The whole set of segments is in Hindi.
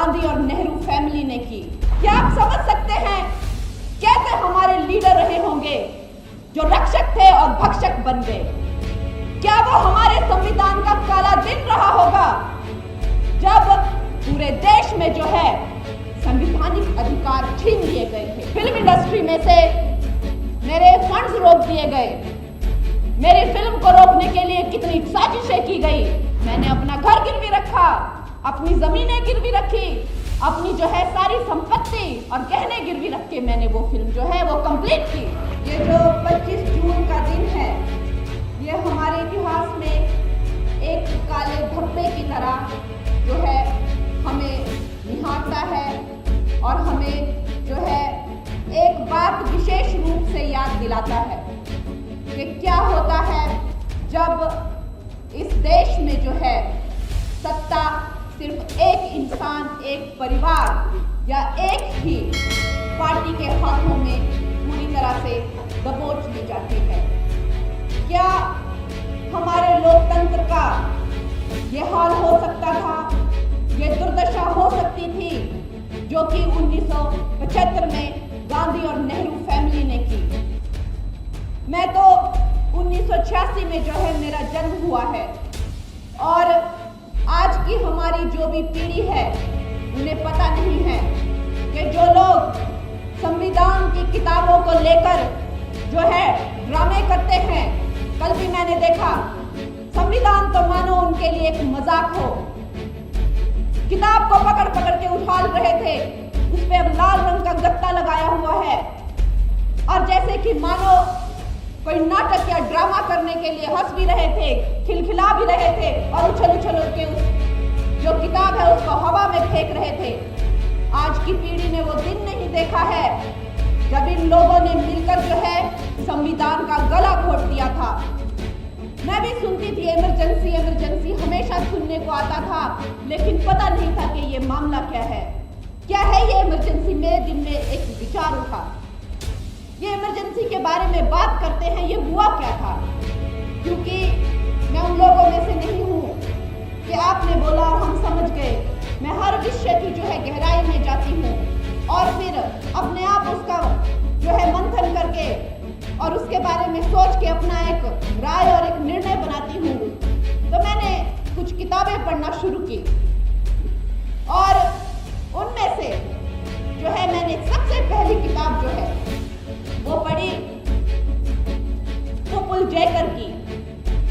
गांधी और नेहरू फैमिली ने की। क्या आप समझ सकते हैं कैसे हमारे लीडर रहे होंगे जो रक्षक थे और भक्षक बन गए? क्या वो हमारे संविधान का काला दिन रहा होगा जब पूरे देश में जो है संवैधानिक अधिकार छीन लिए गए थे? फिल्म इंडस्ट्री में से मेरे फंड्स रोक दिए गए, मेरी फिल्म को रोकने के लिए कितनी साजिशें की गई। मैंने अपना घर गिरवी रखा, अपनी जमीनें गिरवी रखी, अपनी जो है सारी संपत्ति और गहने गिरवी रख के मैंने वो फिल्म जो है वो कंप्लीट की। ये जो 25 जून का दिन है, ये हमारे इतिहास में एक काले धब्बे की तरह जो है हमें निहारता है और हमें जो है एक बात विशेष रूप से याद दिलाता है कि क्या होता है जब इस देश में जो है सत्ता सिर्फ एक इंसान, एक परिवार या एक ही पार्टी के हाथों में पूरी तरह से दबोच ली जाती है। क्या हमारे लोकतंत्र का ये हाल हो सकता था, ये दुर्दशा हो सकती थी जो कि 1975 में गांधी और नेहरू फैमिली ने की? मैं तो 1986 में जो है मेरा जन्म हुआ है और आज की हमारी जो भी पीढ़ी है उन्हें पता नहीं है कि जो लोग संविधान की किताबों को लेकर जो है ड्रामे करते हैं। कल भी मैंने देखा, संविधान तो मानो उनके लिए एक मजाक हो, किताब को पकड़ पकड़ के उछाल रहे थे, उस पे अब लाल रंग का गत्ता लगाया हुआ है और जैसे कि मानो कोई नाटक या ड्रामा करने के लिए हंस भी रहे थे, खिलखिला भी रहे थे और उछल उछल के उस जो किताब है उसको हवा में फेंक रहे थे। आज की पीढ़ी ने वो दिन नहीं देखा है जब इन लोगों ने मिलकर जो है संविधान का गला घोट दिया था। मैं भी सुनती थी इमरजेंसी इमरजेंसी, हमेशा सुनने को आता था, लेकिन पता नहीं था कि ये मामला क्या है ये इमरजेंसी। मेरे दिन में एक विचार उठा, ये इमरजेंसी के बारे में बात करते हैं, ये हुआ क्या था? क्योंकि मैं उन लोगों में से नहीं हूँ कि आपने बोला और हम समझ गए। मैं हर विषय की जो है गहराई में जाती हूँ और फिर अपने आप उसका जो है मंथन करके और उसके बारे में सोच के अपना एक राय और एक निर्णय बनाती हूँ। तो मैंने कुछ किताबें पढ़ना शुरू की और उनमें से जो है मैंने सबसे पहली किताब जो है वो पढ़ी पुपुल जयकर की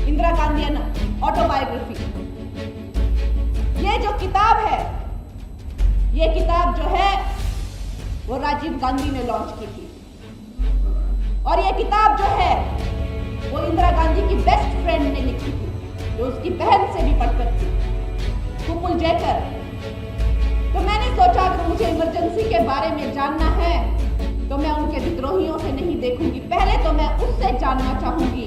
इंदिरा गांधी ऑटोबायोग्राफी। ये जो किताब है, ये किताब जो है वो राजीव गांधी ने लॉन्च की थी और ये किताब जो है वो इंदिरा गांधी की बेस्ट फ्रेंड ने लिखी थी जो उसकी बहन से भी बढ़कर थी, पुपुल जयकर। तो मैंने सोचा अगर मुझे इमरजेंसी के बारे में जानना है तो मैं उनके विद्रोहियों से नहीं देखूंगी, पहले तो मैं उससे जानना चाहूंगी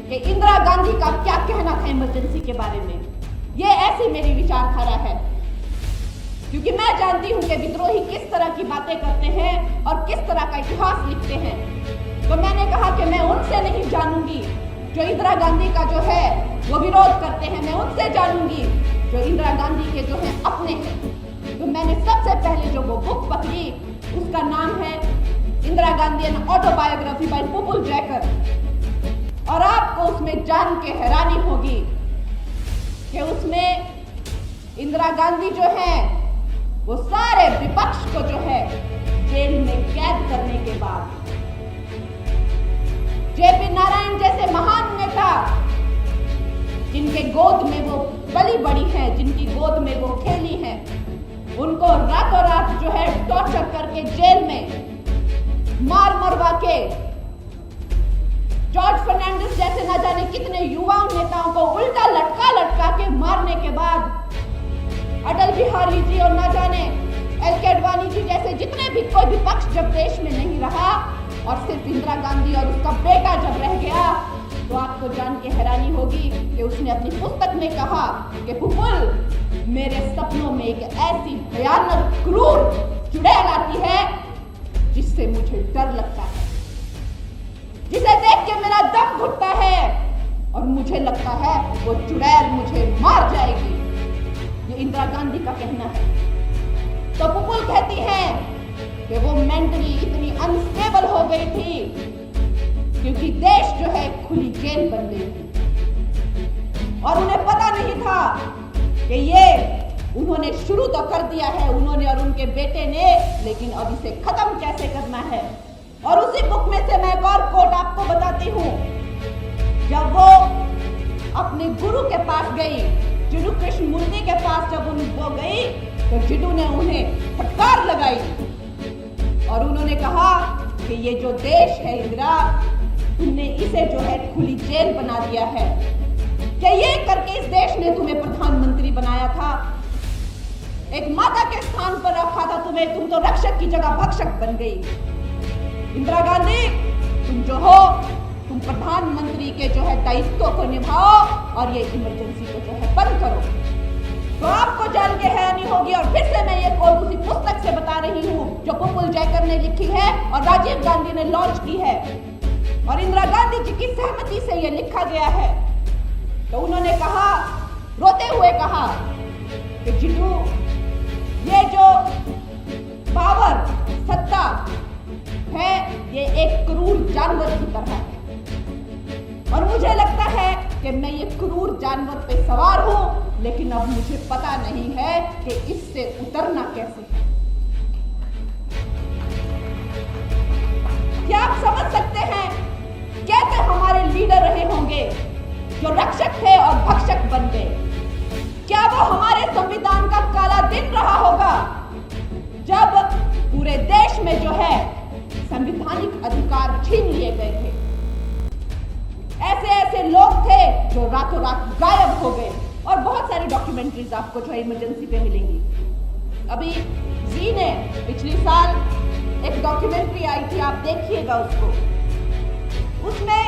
कि इंदिरा गांधी का क्या कहना था इमरजेंसी के बारे में। ये ऐसी मेरी विचारधारा है क्योंकि मैं जानती हूं कि विद्रोही किस तरह की बातें करते हैं और किस तरह का इतिहास लिखते हैं। तो मैंने कहा कि मैं उनसे नहीं जानूंगी जो इंदिरा गांधी का जो है वो विरोध करते हैं, मैं उनसे जानूंगी जो इंदिरा गांधी के जो है अपने हैं। तो मैंने सबसे पहले जो वो बुक पकड़ी उसका नाम है Indira Gandhi an autobiography by Pupul Jayakar और आपको उसमें जान के हैरानी होगी कि उसमें इंदिरा गांधी जो है वो सारे विपक्ष को जो है जेल में कैद करने के बाद जेपी नारायण जैसे महान नेता जिनके गोद में वो पली बड़ी है, जिनकी गोद में वो खेली है, उनको रातों रात जो है टॉर्चर करके जेल में मार मरवा के जॉर्ज फर्नांडिस जैसे न जाने कितने युवा नेताओं को उल्टा लटका लटका के मारने के बाद अटल बिहारी जी और न जाने एल के अडवाणी जी जैसे जितने भी कोई विपक्ष जब देश में नहीं रहा और सिर्फ इंदिरा गांधी और उसका बेटा जब रह गया तो आपको जान के हैरानी होगी कि उसने अपनी पुस्तक में कहा कि पुपुल मेरे सपनों में एक ऐसी भयानक क्रूर चुड़ैल आती है जिससे मुझे डर लगता है, जिसे देख के मेरा दम घुटता है और मुझे लगता है वो चुड़ैल मुझे मार जाएगी। ये इंदिरा गांधी का कहना है। तो पुपुल कहती हैं कि वो मेंटली इतनी अनस्टेबल हो गई थी क्योंकि देश जो है खुली जेल बन गई थी और उन्हें पता नहीं था कि ये उन्होंने शुरू तो कर दिया है उन्होंने और उनके बेटे ने, लेकिन अब इसे खत्म कैसे करना है। और उसी बुक में से मैं एक और कोट आपको बताती हूँ। जब वो अपने गुरु के पास गई, जिडू कृष्णमूर्ति के पास जब वो गई तो जिडू ने उन्हें फटकार लगाई और उन्होंने कहा कि ये जो देश है इंदिरा, तुमने इसे जो है खुली जेल बना दिया है। क्या ये करके इस देश ने तुम्हें प्रधानमंत्री बनाया था, एक माता के स्थान पर रखा था तुम्हें, तुम तो रक्षक की जगह भक्षक बन गई। इंदिरा गांधी, तुम जो हो, तुम प्रधानमंत्री के जो है दायित्व को निभाओ और ये इमरजेंसी को जो है बंद करो। तो आपको जान के हैरानी होगी और फिर से मैं ये कोट उसी पुस्तक से बता रही हूँ जो पुपुल जयकर ने लिखी है और राजीव गांधी ने लॉन्च की है और इंदिरा गांधी जी की सहमति से ये लिखा गया है। तो उन्होंने कहा, रोते हुए कहा कि जिडू, ये जो पावर सत्ता है ये एक क्रूर जानवर की तरह है और मुझे लगता है कि मैं ये क्रूर जानवर पे सवार हूं, लेकिन अब मुझे पता नहीं है कि इससे उतरना कैसे है। क्या आप समझ सकते हैं कैसे हमारे लीडर रहे होंगे जो रक्षक थे और भक्षक बन गए? क्या वो हमारे संविधान का काला दिन रहा होगा जब पूरे देश में जो है संवैधानिक अधिकार छीन लिए गए थे? ऐसे ऐसे लोग थे जो रातों रात गायब हो गए और बहुत सारी डॉक्यूमेंट्रीज आपको जो है इमरजेंसी पे मिलेंगी। अभी जी ने पिछले साल एक डॉक्यूमेंट्री आई थी, आप देखिएगा उसको। उसमें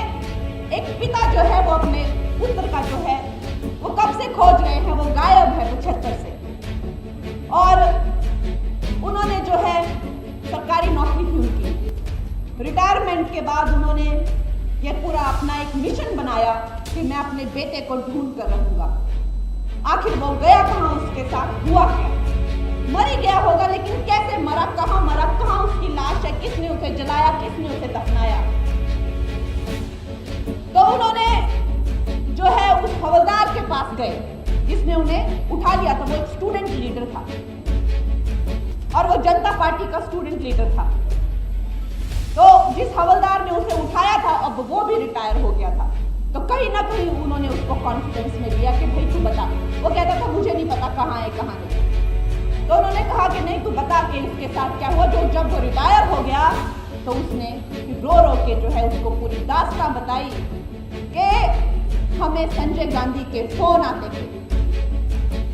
एक पिता जो है वो अपने पुत्र का जो है वो कब से खोज रहे हैं, वो गायब है 75 से और उन्होंने जो है सरकारी नौकरी थी उनकी, रिटायरमेंट के बाद उन्होंने ये पूरा अपना एक मिशन बनाया कि मैं अपने बेटे को ढूंढ कर रहूंगा। आखिर वो गया कहाँ, उसके साथ हुआ क्या? मर ही गया होगा, लेकिन कैसे मरा, कहाँ उसकी लाश है, किसने उसे जलाया, किसने उसे दफनाया? तो उन्होंने जो है उस हवलदार के पास गए जिसने उन्हें उठा लिया था। वो एक स्टूडेंट लीडर था और वो जनता पार्टी का स्टूडेंट लीडर था। तो जिस हवलदार ने उसे उठाया था अब वो भी रिटायर हो गया था। तो कहीं ना कहीं उन्होंने उसको कॉन्फिडेंस में लिया कि भाई तू बता। वो कहता था मुझे नहीं पता कहाँ है कहाँ नहीं। तो उन्होंने कहा कि नहीं तू बता के इसके साथ क्या हुआ। जो जब वो रिटायर हो गया तो उसने रो रो के जो है उसको पूरी दास्तां बताई कि हमें संजय गांधी के फोन आते थे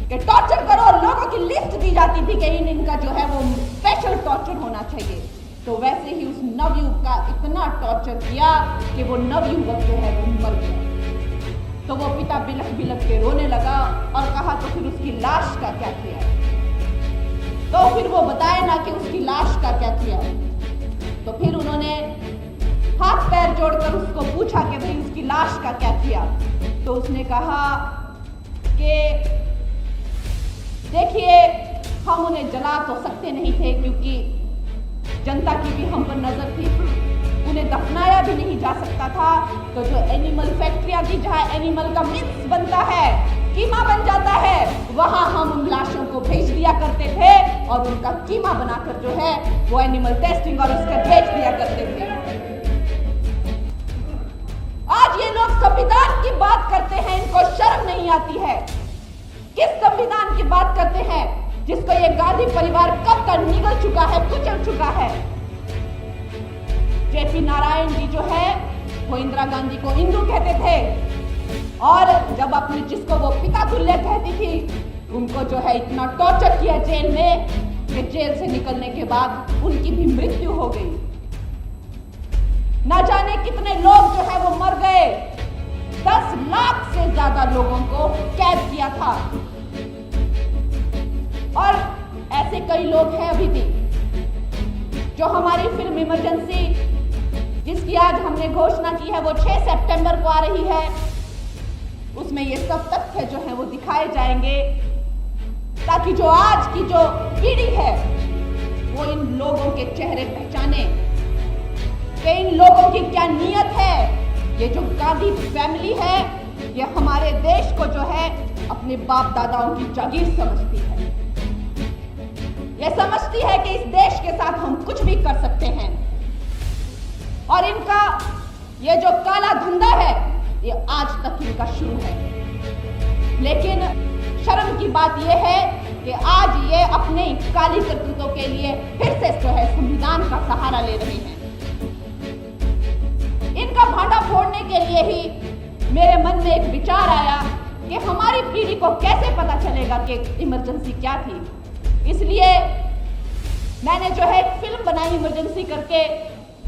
कि टॉर्चर करो, लोगों की लिस्ट दी जाती थी कि इनका जो है वो स्पेशल टॉर्चर होना चाहिए। तो वैसे ही उस नवयुवक का इतना टॉर्चर किया कि वो नवयुवक जो है वो मर गया। तो वो पिता बिलख बिलख के रोने लगा और कहा तो फिर उसकी लाश का क्या किया? तो फिर वो बताए ना कि उसकी लाश का क्या किया। तो फिर उन्होंने हाथ पैर जोड़कर उसको पूछा कि भाई उसकी लाश का क्या किया। तो उसने कहा कि देखिए हम उन्हें जला तो सकते नहीं थे क्योंकि जनता की भी हम पर नजर थी, उन्हें दफनाया भी नहीं जा सकता था। तो जो एनिमल फैक्ट्रियां थी जहां एनिमल का मीट बनता है, कीमा बन जाता है, वहां हम उन लाशों को भेज दिया करते थे और उनका कीमा बनाकर जो है वो एनिमल टेस्टिंग और उसका बेच दिया करते थे। आज ये लोग संविधान की बात करते हैं, इनको शर्म नहीं आती है। किस संविधान की बात करते हैं जिसको ये गांधी परिवार कब का निगल चुका है, कुचल चुका है। जेपी नारायण जी जो है वो इंदिरा गांधी को हिंदू कहते थे और जब अपने जिसको वो पिता तुल्य कहती थी उनको जो है इतना टॉर्चर किया जेल में कि जेल से निकलने के बाद उनकी भी मृत्यु हो गई। ना जाने कितने लोग जो है वो मर गए। 10 लाख से ज्यादा लोगों को कैद किया था और ऐसे कई लोग हैं अभी भी। जो हमारी फिल्म इमरजेंसी जिसकी आज हमने घोषणा की है वो 6 सितंबर को आ रही है, उसमें ये सब तथ्य जो है वो दिखाए जाएंगे ताकि जो आज की जो पीढ़ी है इन लोगों के चेहरे पहचाने कि इन लोगों की क्या नीयत है। ये जो गांधी फैमिली है, ये हमारे देश को जो है अपने बाप दादाओं की जागीर समझती है। ये समझती है कि इस देश के साथ हम कुछ भी कर सकते हैं, और इनका ये जो काला धंधा है ये आज तक इनका शुरू है। लेकिन शर्म की बात यह है कि आज ये अपने काली करतूतों के लिए फिर से जो है संविधान का सहारा ले रहे हैं। इनका भांडा फोड़ने के लिए ही मेरे मन में एक विचार आया कि हमारी पीढ़ी को कैसे पता चलेगा कि इमरजेंसी क्या थी। इसलिए मैंने जो है एक फिल्म बनाई इमरजेंसी करके,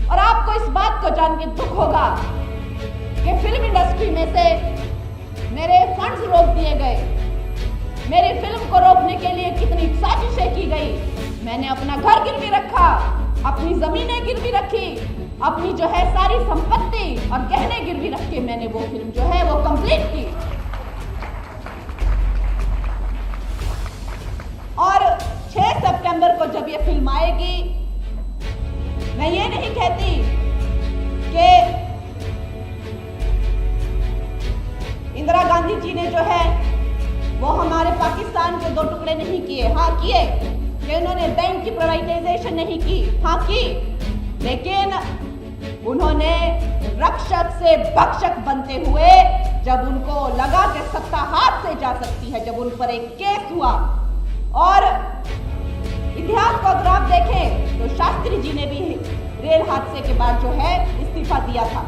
और आपको इस बात को जान के दुख होगा कि फिल्म इंडस्ट्री में से मेरे फंड्स रोक दिए गए। मेरी फिल्म को रोकने के लिए कितनी साजिशें की गई। मैंने अपना घर गिरवी रखा, अपनी जमीनें गिरवी रखी, अपनी जो है सारी संपत्ति और गहने गिरवी रख के मैंने वो फिल्म जो है वो कंप्लीट की। और 6 सितंबर को जब ये फिल्म आएगी, मैं ये नहीं कहती कि इंदिरा गांधी जी ने जो है वो हमारे पाकिस्तान के 2 टुकड़े नहीं किए। हाँ किए, कि उन्होंने बैंक की प्राइवेटाइजेशन नहीं की, हाँ की, लेकिन उन्होंने रक्षक से भक्षक बनते हुए जब उनको लगा कि सत्ता हाथ से जा सकती है, जब उन पर एक केस हुआ, और इतिहास को अगर आप देखें तो शास्त्री जी ने भी रेल हादसे के बाद जो है इस्तीफा दिया था।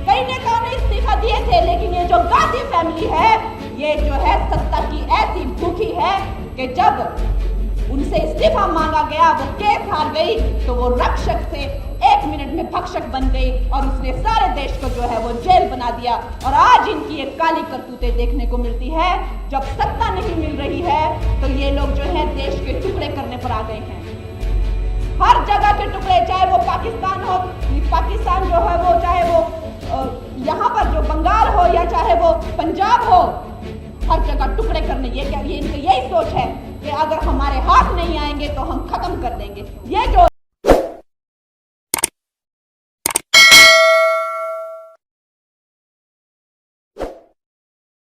कई नेताओं ने इस्तीफा दिए थे, लेकिन ये जो गांधी फैमिली है ये जो है सत्ता की ऐसी भूखी है कि जब उनसे इस्तीफा मांगा गया, वो केस हार गई, तो वो रक्षक से 1 मिनट में भक्षक बन गई और उसने सारे देश को जो है वो जेल बना दिया। और आज इनकी एक काली करतूतें देखने को मिलती है। जब सत्ता नहीं मिल रही है तो ये लोग जो है देश के टुकड़े करने पर आ गए हैं। हर जगह के टुकड़े, चाहे वो पाकिस्तान हो, पाकिस्तान जो है वो, चाहे वो यहाँ पर जो बंगाल हो या चाहे वो पंजाब हो, हर जगह टुकड़े करने। ये क्या, ये इनकी यही सोच है कि अगर हमारे हाथ नहीं आएंगे तो हम खत्म कर देंगे। ये जो